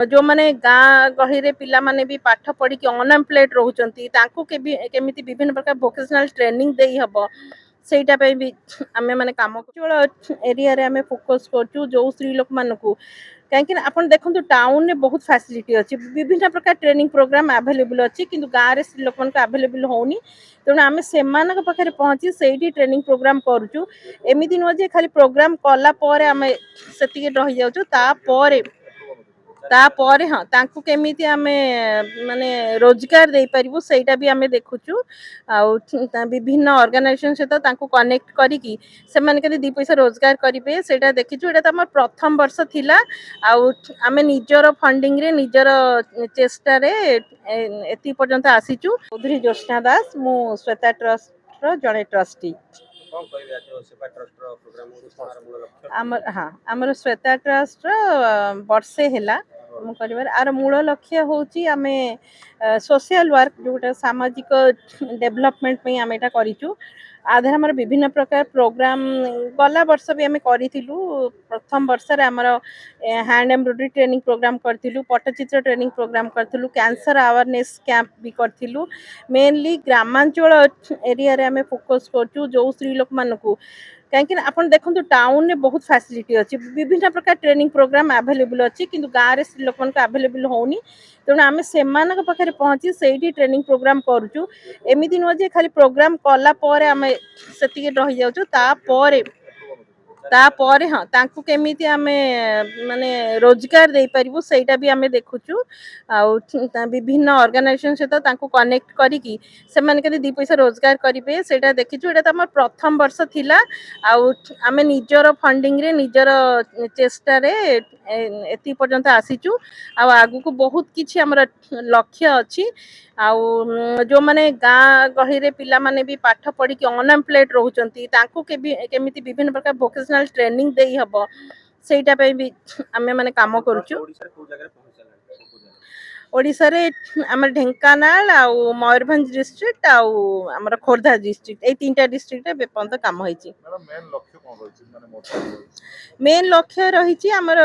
जो माने गाँ गहली रे पिला माने भी पाठ पढ़ी कि अनएम्प्लॉयड रहउचंती तांको केमिति विभिन्न प्रकार वोकेशनल ट्रेनिंग देई हबो सेटा पे भी आमे माने काम करछु एरिया रे आमे फोकस करछु जो स्त्री लोक मानकू कहीं आपण देखो टाउन में बहुत फैसिलिटी अच्छी विभिन्न प्रकार ट्रेनिंग प्रोग्राम अवेलेबल अच्छी किंतु गाँव में स्त्री लोक अवेलेबल होनी तेणु आम से पाखे पहुँची से ट्रेनिंग प्रोग्राम करुचु एमती नुह जे खाली प्रोग्राम कलापर आम से रही जाऊँ तापर हाँ तांकु केमिति आमे माने रोजगार दे पारिबु सेटा भी आमे देखुचु आउ विभिन्न ऑर्गेनाइजेशन सहित तांकु कनेक्ट करिकी से माने केदि 2 पैसा रोजगार करिवे सेटा देखिचु एटा त हमर प्रथम वर्ष थिला आउ आमे निजर फंडिंग रे निजर चेष्टा रे एति पर्यंत आसीचु चौधरी ज्योत्स्ना दास मु श्वेता ट्रस्ट रो जणे ट्रस्टी आमर श्वेता ट्रस्ट वर्षे है आर मूल लक्ष्य हूँ आम सोशल वर्क जोटा सामाजिक डेवलपमेंट आम यहाँ करूँ आधार आम विभिन्न प्रकार प्रोग्राम गला वर्ष भी आम करूँ प्रथम वर्ष आमर हैंड एम्ब्रॉयडरी ट्रेनिंग प्रोग्राम करूँ पट्टचित्र ट्रेनिंग प्रोग्राम करूँ कैंसर अवेयरनेस कैंप भी करूँ मेनली ग्रामांचल एरिया रे आम फोकस करूँ जो स्त्री लोक मानकू कहीं आपण देखो टाउन में बहुत फैसिलिटी अच्छी विभिन्न प्रकार ट्रेनिंग प्रोग्राम अवेलेबल अच्छी किंतु गाँव में स्त्री लोक अवेलेबल होनी तेणु आम से पाखे पहुँची से ट्रेनिंग प्रोग्राम करुचु एमती नुह जे खाली प्रोग्राम कलापर आम से रही जाऊँ तापर हाँ तांकु केमिति आमे माने रोजगार दे पारिबु सेटा भी आमे देखुचु आउ विभिन्न ऑर्गेनाइजेशन सहित तांकु कनेक्ट करिकी से माने केदि 2 पैसा रोजगार करिवे सेटा देखिचु एटा त हमर प्रथम वर्ष थिला आउ आमे निजर फंडिंग रे निजर चेष्टा रे एति पर्यंत आसीचु आउ आगु को बहुत किछि हमर लक्ष्य अछि आउ जो माने गाँ गहली रे पिला माने भी पाठ पढ़ी कि अनएम्प्लॉयड रहउचंती तांको केमिति विभिन्न प्रकार वोकेशनल ट्रेनिंग देई हबो सेटा पे भी आमे माने काम करूछु ओडिसा रे हमर ढेंकानाल आउ मयूरभंज डिस्ट्रिक्ट आउ हमर खोर्धा डिस्ट्रिक्ट ए तीनटा डिस्ट्रिक्ट रे बेपंत काम होईची मेन लक्ष्य रही हमर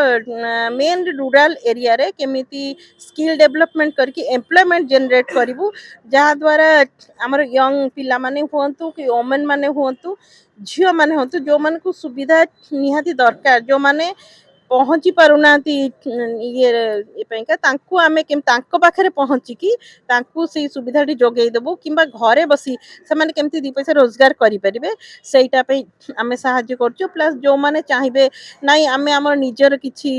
मेन रूरल एरिया रे केमिति स्किल डेवलपमेंट करके एम्प्लॉयमेंट जनरेट करिवु जहाँ द्वारा हमर यंग पिला माने हुंतु कि वोमेन माने हुंतु झियो माने हुंतु जो मन को सुविधा निहाती दरकार जो माने पहुँची पारुना ये तांकु आमे तांको पाखरे पहुँचिकी तांकु से सुविधा जोगई देबु किंबा घरे बसी से माने केमती 2 पैसा रोजगार करि परिबे सेटा पे आमे सहायता करछु प्लस जो माने चाहिबे नाइ आमे हमर निजर किछि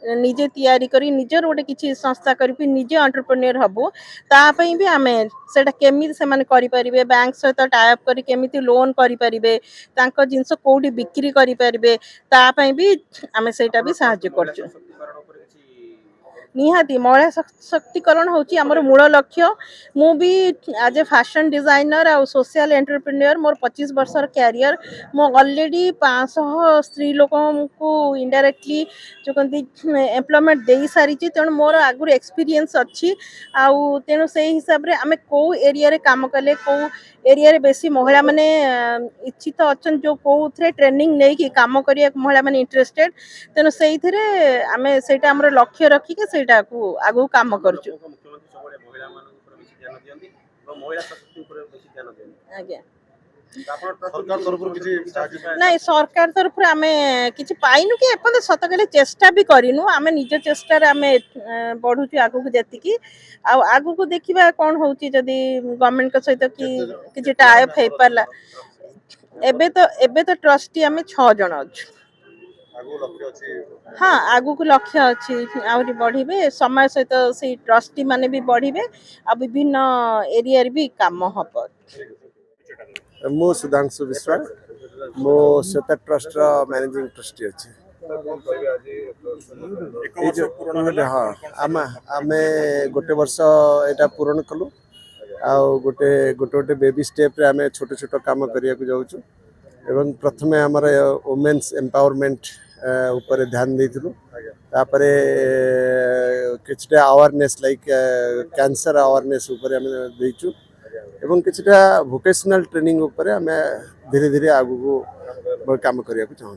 निजे तैयारी करी निजर गोटे किछि संस्था करी निजे एंटरप्रेन्योर हबो ता पई भी आमे सेटा केमिति से माने करि परिबे बैंक सहित टाई अप करी केमिति लोन करि परिबे तांको जिंस कोडी बिक्री करि परिबे ता पई भी आमे सेटा भी सहायता करछु निहाती महिला सशक्तिकरण होची हमर मूल लक्ष्य मु भी एज ए फैशन डिजाइनर आ सोशल एंटरप्रेन्योर मोर 25 वर्ष कैरियर मो ऑलरेडी 500 स्त्री लोकों को इनडायरेक्टली जो कहती एम्प्लॉयमेंट दे सारी तेणु मोर आगुरी एक्सपीरियंस अच्छी आउ तेणु से हिसाब रे आमे को एरिया रे काम कले को एरिया रे बेसी महिला माने इच्छित अच्छन जो को थे ट्रेनिंग नै कि काम करिया महिला माने इंटरेस्टेड तेणु सेई थिरे आमे सेटा हमर लक्ष्य रखी के सेटा को आगु काम करछु आज्ञा नहीं सरकार तरफ आमे किछि पाइनु कि एपन सत कहले चेष्टा भी करिनु आमे निज चेष्टा रे आमे बढ़ुछु आगु को जेति कि आगु को देखिबा कोन होउची जदी गवर्नमेंट के सहित कि किछि टाई अप हे परला एबे तो ट्रस्टी आमे 6 जण अछु हाँ आगु को लक्ष्य अच्छी आहुरी बढ़िबे समय सहित से ट्रस्टी माने भी बढ़िबे आ विभिन्न एरिया रे भी काम हबो मो सुधांशु विश्वास मो श्वेता ट्रस्ट मैनेजिंग ट्रस्टी अच्छे हाँ आमे गोटे वर्ष एटा पूरण कलु आ गोटे गोटे बेबी स्टेप रे आमे छोटे छोटे काम करिया को जाउछु एवं प्रथमे हमर वुमेन्स एम्पावरमेंट ऊपर ध्यान देइथिलु तापरे किछटा अवेयरनेस लाइक कैंसर अवेयरनेस ऊपर हम देइछु एवं किछटा वोकेशनल ट्रेनिंग ऊपर हमें धीरे धीरे आगु को काम करिया को चाहूँ।